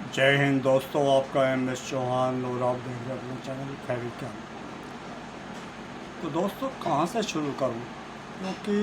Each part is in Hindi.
जय हिंद दोस्तों, आपका MS चौहान और आप देख रहे हैं अपने चैनल खैरी क्या। तो दोस्तों कहाँ से शुरू करूँ, क्योंकि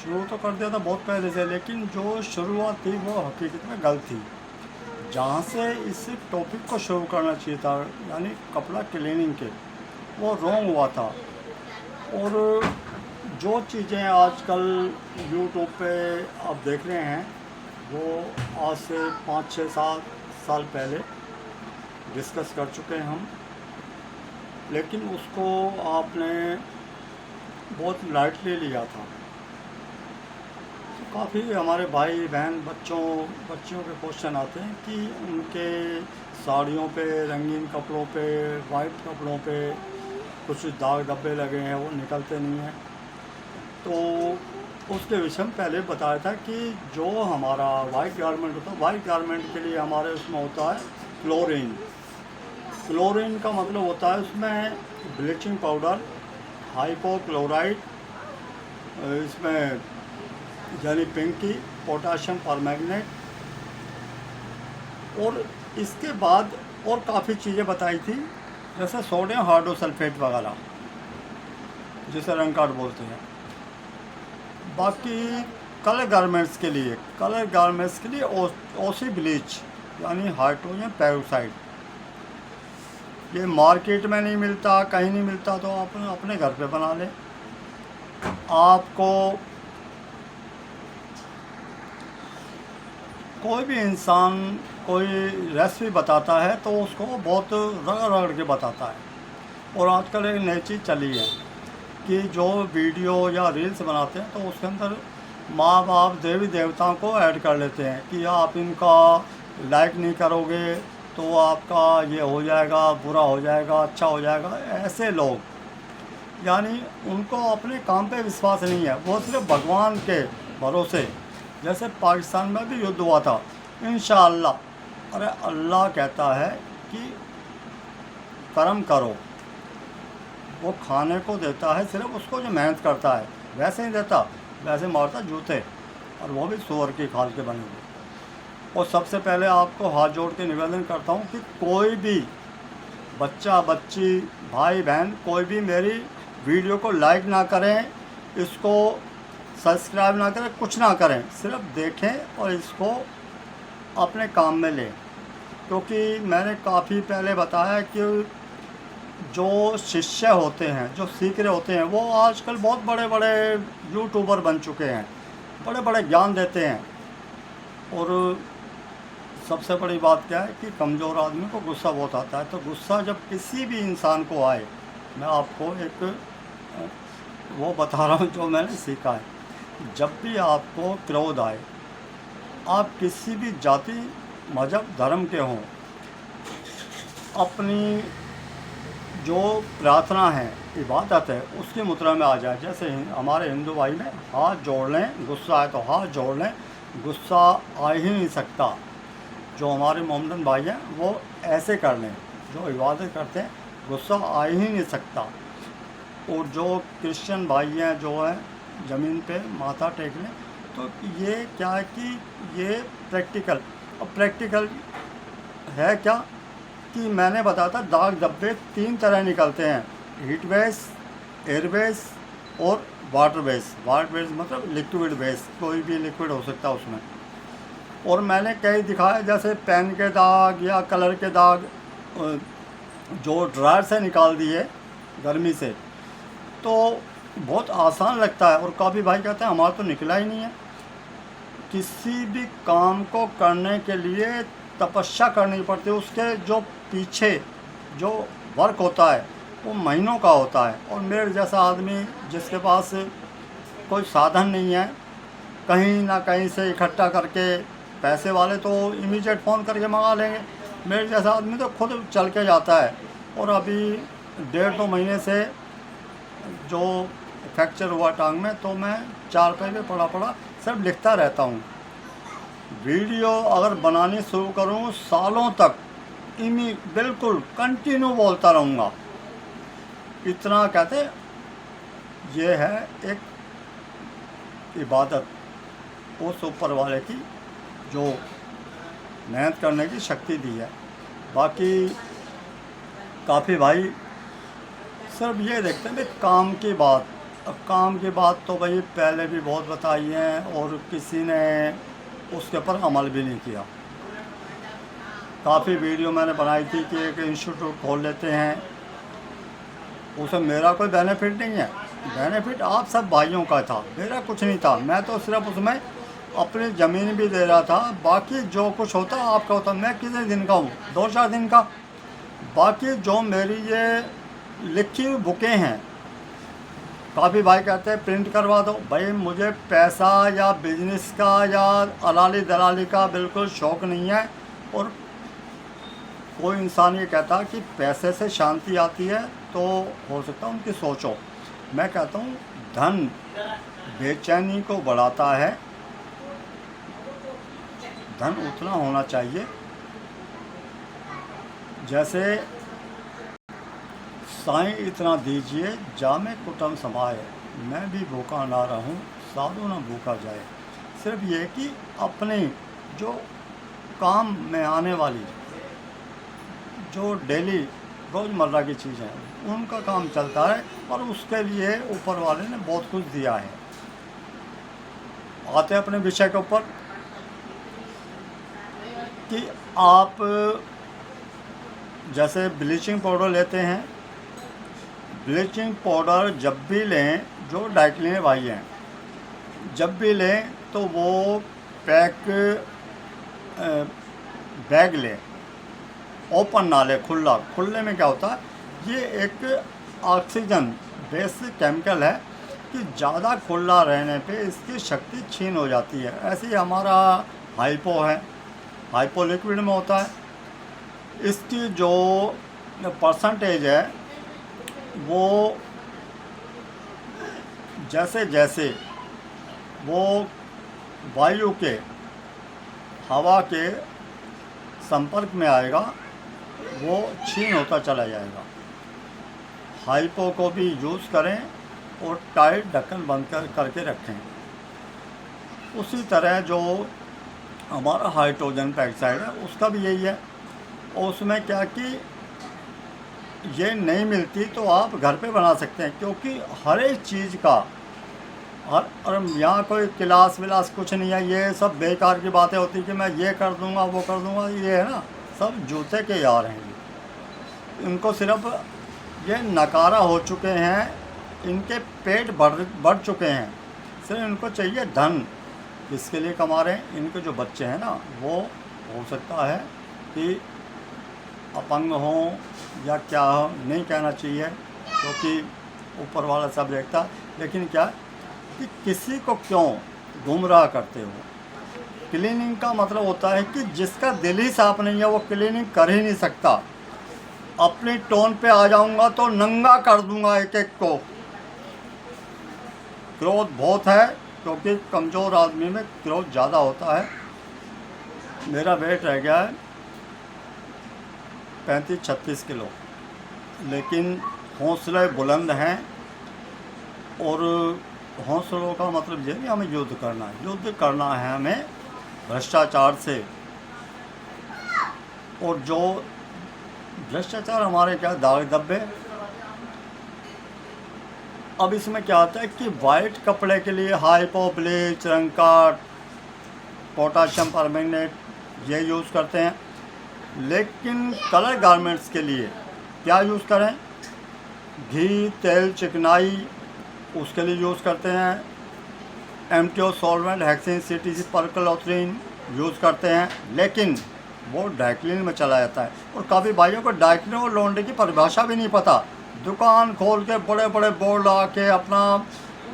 शुरू तो कर दिया था बहुत पहले से, लेकिन जो शुरुआत थी वो हकीकत में गलत थी। जहाँ से इस टॉपिक को शुरू करना चाहिए था, यानी कपड़ा क्लीनिंग के, वो रॉन्ग हुआ था। और जो चीज़ें आजकल यूट्यूब पे आप देख रहे हैं, वो आज से 5-6-7 साल पहले डिस्कस कर चुके हैं हम, लेकिन उसको आपने बहुत लाइटली लिया था। तो काफ़ी हमारे भाई बहन बच्चियों के क्वेश्चन आते हैं कि उनके साड़ियों पे, रंगीन कपड़ों पे, वाइट कपड़ों पे कुछ दाग धब्बे लगे हैं, वो निकलते नहीं हैं। तो उसके विषय में पहले बताया था कि जो हमारा वाइट गारमेंट होता है, वाइट गारमेंट के लिए हमारे उसमें होता है क्लोरीन। क्लोरीन का मतलब होता है उसमें ब्लीचिंग पाउडर, हाइपोक्लोराइड, इसमें यानी पिंकी, पोटाशियम परमैंगनेट, और इसके बाद और काफ़ी चीज़ें बताई थी, जैसे सोडियम हाइड्रोसल्फेट वगैरह, जिसे रंग कार्ड बोलते हैं। बाकी कलर गारमेंट्स के लिए ओसी ब्लीच यानी हाइड्रोजन पेरोक्साइड, ये मार्केट में नहीं मिलता, कहीं नहीं मिलता, तो आप अपने घर पे बना लें। आपको कोई भी इंसान कोई रेसिपी बताता है तो उसको बहुत रगड़ रगड़ के बताता है। और आजकल एक नई चीज़ चली है कि जो वीडियो या रील्स बनाते हैं तो उसके अंदर माँ बाप देवी देवताओं को ऐड कर लेते हैं कि आप इनका लाइक नहीं करोगे तो आपका ये हो जाएगा, बुरा हो जाएगा, अच्छा हो जाएगा। ऐसे लोग, यानी उनको अपने काम पे विश्वास नहीं है, वो सिर्फ भगवान के भरोसे। जैसे पाकिस्तान में भी युद्ध हुआ था, इंशाअल्लाह, अरे अल्लाह कहता है कि कर्म करो, वो खाने को देता है सिर्फ उसको जो मेहनत करता है, वैसे ही देता, वैसे मारता जूते, और वो भी सूअर की खाल के बने हुए। और सबसे पहले आपको हाथ जोड़ के निवेदन करता हूँ कि कोई भी बच्चा बच्ची, भाई बहन, कोई भी मेरी वीडियो को लाइक ना करें, इसको सब्सक्राइब ना करें, कुछ ना करें, सिर्फ देखें और इसको अपने काम में लें। क्योंकि मैंने काफ़ी पहले बताया कि जो शिष्य होते हैं, जो सीख रहे होते हैं, वो आजकल बहुत बड़े बड़े यूट्यूबर बन चुके हैं, बड़े बड़े ज्ञान देते हैं। और सबसे बड़ी बात क्या है कि कमज़ोर आदमी को गुस्सा बहुत आता है। तो गुस्सा जब किसी भी इंसान को आए, मैं आपको एक वो बता रहा हूँ जो मैंने सीखा है। जब भी आपको क्रोध आए, आप किसी भी जाति, मज़हब, धर्म के हों, अपनी जो प्रार्थना है, इबादत है, उसकी मुद्रा में आ जाए। जैसे हमारे हिंदू भाई में हाथ जोड़ लें, गुस्सा आए तो हाथ जोड़ लें, गुस्सा आ ही नहीं सकता। जो हमारे मोहम्मदन भाई हैं वो ऐसे कर लें, जो इबादत करते हैं, गुस्सा आ ही नहीं सकता। और जो क्रिश्चियन भाई हैं, जो है ज़मीन पे माथा टेक लें। तो ये क्या है कि ये प्रैक्टिकल, और प्रैक्टिकल है क्या कि मैंने बताया था, दाग धब्बे 3 तरह निकलते हैं, हीट बेस, एयर बेस और वाटर बेस। वाटर बेस मतलब लिक्विड बेस, कोई भी लिक्विड हो सकता है उसमें। और मैंने कई दिखाया, जैसे पेन के दाग या कलर के दाग जो ड्रायर से निकाल दिए गर्मी से, तो बहुत आसान लगता है। और काफ़ी भाई कहते हैं हमारा तो निकला ही नहीं है। किसी भी काम को करने के लिए तपस्या करनी पड़ती है, उसके जो पीछे जो वर्क होता है वो महीनों का होता है। और मेरे जैसा आदमी जिसके पास कोई साधन नहीं है, कहीं ना कहीं से इकट्ठा करके, पैसे वाले तो इमीडिएट फ़ोन करके मंगा लेंगे, मेरे जैसा आदमी तो खुद चल के जाता है। और अभी 1.5-2 महीने से जो फ्रैक्चर हुआ टांग में, तो मैं 4 पे पड़ा सिर्फ लिखता रहता हूँ। वीडियो अगर बनानी शुरू करूँ, सालों तक बिल्कुल कंटिन्यू बोलता रहूँगा। इतना कहते, ये है एक इबादत उस ऊपर वाले की, जो मेहनत करने की शक्ति दी है। बाकी काफ़ी भाई सिर्फ ये देखते हैं भाई काम की बात। अब काम की बात तो भाई पहले भी बहुत बताई है और किसी ने उसके ऊपर अमल भी नहीं किया। काफ़ी वीडियो मैंने बनाई थी कि एक इंस्टीट्यूट खोल लेते हैं, उसमें मेरा कोई बेनिफिट नहीं है। बेनिफिट आप सब भाइयों का था, मेरा कुछ नहीं था। मैं तो सिर्फ उसमें अपनी ज़मीन भी दे रहा था, बाकी जो कुछ होता आपका होता। मैं कितने दिन का हूँ, 2-4 दिन का। बाकी जो मेरी ये लिखी हुई बुकें हैं, काफ़ी भाई कहते हैं प्रिंट करवा दो। भाई मुझे पैसा या बिजनेस का या अलाली दलाली का बिल्कुल शौक़ नहीं है। और कोई इंसान ये कहता कि पैसे से शांति आती है तो हो सकता है उनकी सोचो। मैं कहता हूँ धन बेचैनी को बढ़ाता है। धन उतना होना चाहिए जैसे साईं इतना दीजिए जामे कुटुम समाए, मैं भी भूखा ना रहूं साधु ना भूखा जाए। सिर्फ ये कि अपने जो काम में आने वाली जो डेली रोज़मर्रा की चीज़ें हैं उनका काम चलता है, और उसके लिए ऊपर वाले ने बहुत कुछ दिया है। आते हैं अपने विषय के ऊपर कि आप जैसे ब्लीचिंग पाउडर लेते हैं। ब्लीचिंग पाउडर जब भी लें, जो डाइक्लिन भाई हैं, जब भी लें तो वो बैग लें, ओपन ना ले, खुला। खुले में क्या होता है, ये एक ऑक्सीजन बेस्ड केमिकल है कि ज़्यादा खुला रहने पे इसकी शक्ति छीन हो जाती है। ऐसे ही हमारा हाइपो है, हाइपो लिक्विड में होता है। इसकी जो परसेंटेज है वो जैसे जैसे वो वायु के, हवा के संपर्क में आएगा वो छीन होता चला जाएगा। हाइपो को भी यूज़ करें और टाइट ढक्कन बंद करके रखें। उसी तरह जो हमारा हाइड्रोजन पेरोक्साइड है उसका भी यही है। और उसमें क्या कि ये नहीं मिलती तो आप घर पे बना सकते हैं, क्योंकि हर एक चीज़ का और यहाँ कोई क्लास विलास कुछ नहीं है। ये सब बेकार की बातें होती कि मैं ये कर दूंगा वो कर दूंगा, ये है ना सब जूते के यार हैं। इनको सिर्फ ये नकारा हो चुके हैं, इनके पेट बढ़ चुके हैं, सिर्फ इनको चाहिए धन। इसके लिए कमा रहे हैं। इनके जो बच्चे हैं ना, वो हो सकता है कि अपंग हों या क्या हो, नहीं कहना चाहिए क्योंकि ऊपर वाला सब देखता। लेकिन क्या कि किसी को क्यों गुमराह करते हो। क्लीनिंग का मतलब होता है कि जिसका दिल ही साफ नहीं है वो क्लीनिंग कर ही नहीं सकता। अपनी टोन पे आ जाऊंगा तो नंगा कर दूंगा एक एक को। क्रोध बहुत है, क्योंकि कमज़ोर आदमी में क्रोध ज़्यादा होता है। मेरा वेट रह गया है 35-36 किलो, लेकिन हौसले बुलंद हैं। और हौसलों का मतलब ये नहीं हमें युद्ध करना है। युद्ध करना है हमें भ्रष्टाचार से। और जो भ्रष्टाचार हमारे क्या दाग धब्बे। अब इसमें क्या आता है कि वाइट कपड़े के लिए हाइपो, ब्लीच, रंग काट, पोटाशियम परमैंगनेट ये यूज़ करते हैं। लेकिन कलर गारमेंट्स के लिए क्या यूज़ करें? घी, तेल, चिकनाई उसके लिए यूज़ करते हैं। MTO solvent, hexane, CTC, परक्लोथ्रीन use करते हैं। लेकिन वो डाइक्लिन में चला जाता है। और काफ़ी भाइयों को डाइक्लिन और लॉन्ड्री की परिभाषा भी नहीं पता। दुकान खोल के बड़े बड़े बोर्ड लगा के अपना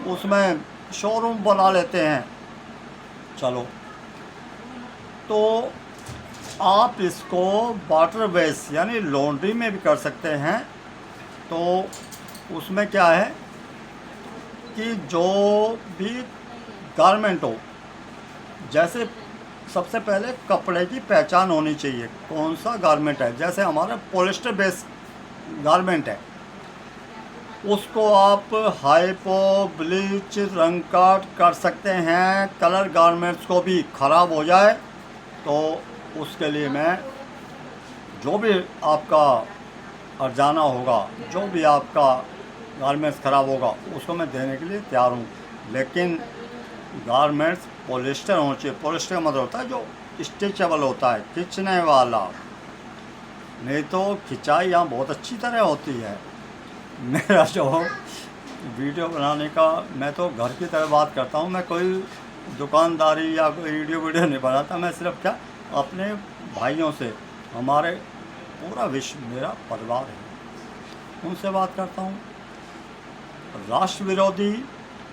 उसमें शोरूम बना लेते हैं। चलो, तो आप इसको वाटर बेस यानी लॉन्ड्री में भी कर सकते हैं। तो उसमें क्या है कि जो भी गारमेंट हो, जैसे सबसे पहले कपड़े की पहचान होनी चाहिए कौन सा गारमेंट है। जैसे हमारा पॉलिस्टर बेस गारमेंट है, उसको आप हाइपो, ब्लीच, रंग काट कर सकते हैं। कलर गारमेंट्स को भी ख़राब हो जाए तो उसके लिए मैं जो भी आपका अर्जाना होगा, जो भी आपका गारमेंट्स ख़राब होगा, उसको मैं देने के लिए तैयार हूँ। लेकिन गारमेंट्स पॉलिस्टर होना चाहिए। पॉलिस्टर का मतलब होता है जो स्ट्रेचेबल होता है, खींचने वाला। नहीं तो खिंचाई यहाँ बहुत अच्छी तरह होती है। मेरा जो वीडियो बनाने का, मैं तो घर की तरह बात करता हूँ। मैं कोई दुकानदारी या कोई वीडियो नहीं बनाता। मैं सिर्फ क्या, अपने भाइयों से, हमारे पूरा विश्व मेरा परिवार है, उनसे बात करता हूँ। राष्ट्र विरोधी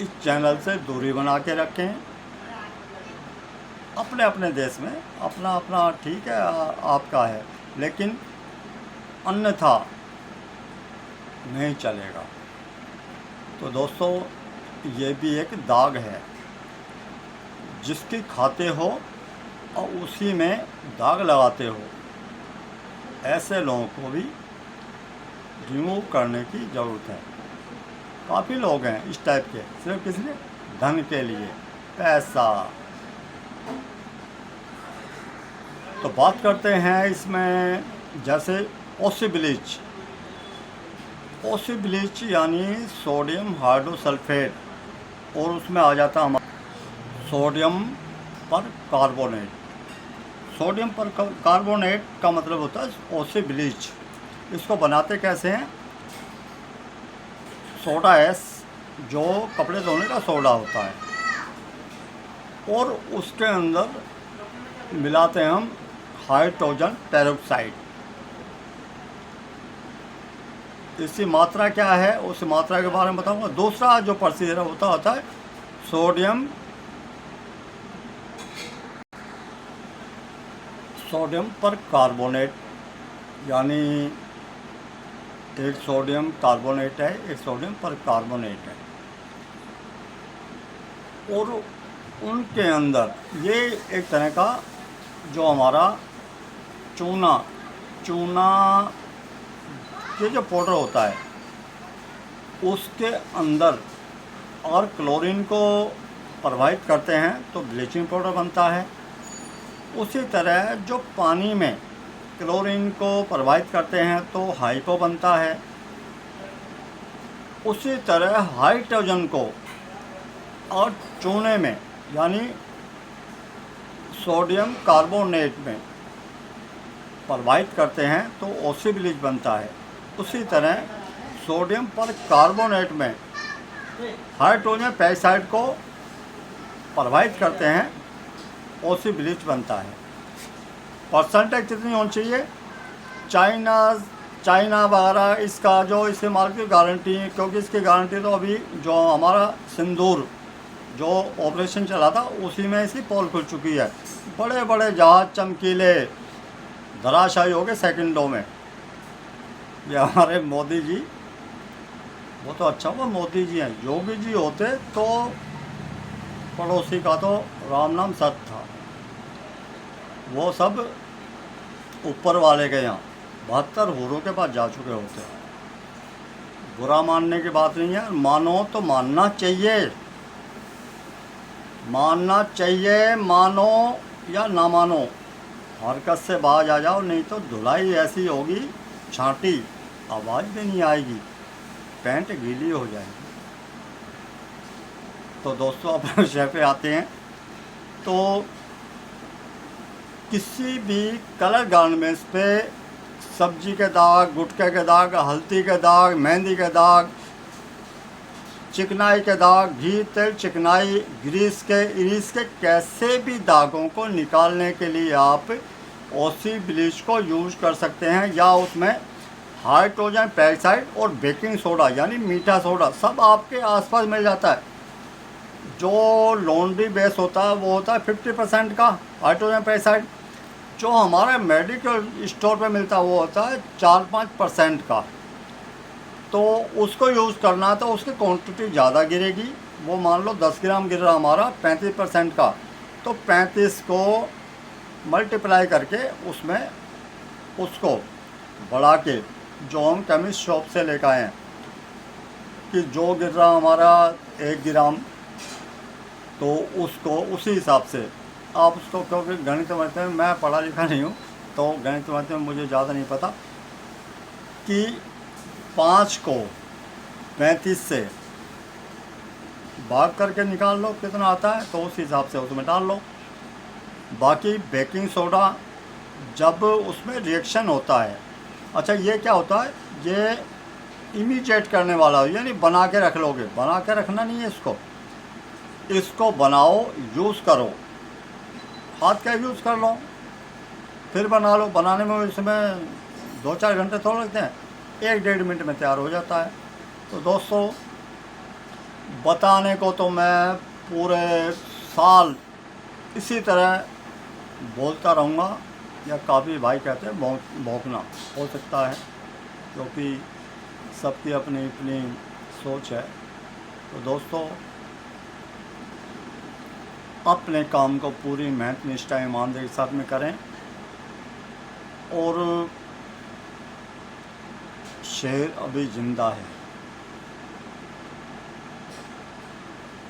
इस चैनल से दूरी बना के रखें। अपने अपने देश में अपना अपना ठीक है, आपका है, लेकिन अन्यथा नहीं चलेगा। तो दोस्तों, ये भी एक दाग है, जिसकी खाते हो और उसी में दाग लगाते हो, ऐसे लोगों को भी रिमूव करने की ज़रूरत है। काफ़ी लोग हैं इस टाइप के, सिर्फ किस लिए, धन के लिए, पैसा। तो बात करते हैं इसमें, जैसे ओसी ब्लीच। ओसी ब्लीच यानी सोडियम हाइड्रोसल्फेट, और उसमें आ जाता हमारा सोडियम पर कार्बोनेट। सोडियम पर कार्बोनेट का मतलब होता है ओसी ब्लीच। इसको बनाते कैसे हैं? सोडा एस, जो कपड़े धोने का सोडा होता है, और उसके अंदर मिलाते हैं हम हाइड्रोजन पेरोक्साइड। इसकी मात्रा क्या है, उस मात्रा के बारे में बताऊंगा। दूसरा जो प्रोसीजर होता है सोडियम पर कार्बोनेट, यानी एक सोडियम कार्बोनेट है, एक सोडियम पर कार्बोनेट है, और उनके अंदर ये एक तरह का जो हमारा चूना ये जो पाउडर होता है, उसके अंदर और क्लोरीन को प्रभावित करते हैं तो ब्लीचिंग पाउडर बनता है। उसी तरह जो पानी में क्लोरीन को प्रभावित करते हैं तो हाइपो बनता है। उसी तरह हाइड्रोजन को और चूने में, यानी सोडियम कार्बोनेट में प्रभावित करते हैं तो ओसी ब्लीच बनता है। उसी तरह सोडियम पर कार्बोनेट में हाइड्रोजन पेरोक्साइड को प्रभावित करते हैं, ओसी ब्लीच बनता है। परसेंटेज कितनी होनी चाहिए? चाइना वगैरह इसका जो इस्तेमाल की गारंटी, क्योंकि इसकी गारंटी तो अभी जो हमारा सिंदूर जो ऑपरेशन चला था उसी में इसकी पोल खुल चुकी है। बड़े बड़े जहाज चमकीले धराशायी हो गए सेकंडों में। ये हमारे मोदी जी, वो तो अच्छा हुआ मोदी जी हैं। योगी जी होते तो पड़ोसी का तो राम नाम सत्य था। वो सब ऊपर वाले के यहाँ 72 हूरों के पास जा चुके होते। बुरा मानने की बात नहीं है, मानो तो मानना चाहिए, मानो या ना मानो, हरकत से बाज आ जाओ, नहीं तो धुलाई ऐसी होगी, छांटी, आवाज़ भी नहीं आएगी, पैंट गीली हो जाएगी। तो दोस्तों, अपने विषय पे आते हैं। तो किसी भी कलर गारमेंट्स पे सब्जी के दाग, गुटखे के दाग, हल्दी के दाग, मेहंदी के दाग, चिकनाई के दाग, घी, तेल, चिकनाई, ग्रीस के कैसे भी दागों को निकालने के लिए आप ओसी ब्लीच को यूज कर सकते हैं, या उसमें हाइड्रोजन पेरोक्साइड और बेकिंग सोडा यानी मीठा सोडा सब आपके आसपास मिल जाता है। जो लॉन्ड्री बेस होता है वो होता है 50% का हाइड्रोजन पेरोक्साइड। जो हमारे मेडिकल स्टोर पे मिलता है वो होता है 4-5% का। तो उसको यूज़ करना तो उसकी क्वांटिटी ज़्यादा गिरेगी। वो मान लो 10 ग्राम गिर रहा हमारा 35% का, तो 35 को मल्टीप्लाई करके उसमें उसको बढ़ा के, जो हम केमिस्ट शॉप से लेकर आए हैं, कि जो गिर रहा हमारा 1 ग्राम, तो उसको उसी हिसाब से आप उसको, क्योंकि गणित में मैं पढ़ा लिखा नहीं हूँ, तो गणित में मुझे ज़्यादा नहीं पता कि 5 को 35 से भाग करके निकाल लो कितना आता है, तो उस हिसाब से उसमें डाल लो। बाकी बेकिंग सोडा जब उसमें रिएक्शन होता है, अच्छा ये क्या होता है, ये इमीडिएट करने वाला हो, यानी बना के रख लोगे, बना के रखना नहीं है इसको बनाओ, यूज़ करो, हाथ का यूज़ कर लो, फिर बना लो। बनाने में इसमें 2-4 घंटे थोड़ा लगते हैं, 1-1.5 मिनट में तैयार हो जाता है। तो दोस्तों, बताने को तो मैं पूरे साल इसी तरह बोलता रहूँगा, या काफ़ी भाई कहते हैं भौंकना हो सकता है, क्योंकि सबकी अपनी अपनी सोच है। तो दोस्तों, अपने काम को पूरी मेहनत निष्ठा ईमानदारी के साथ में करें, और शेर अभी ज़िंदा है।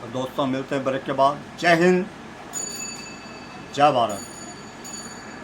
तो दोस्तों, मिलते हैं ब्रेक के बाद। जय हिंद, जय भारत।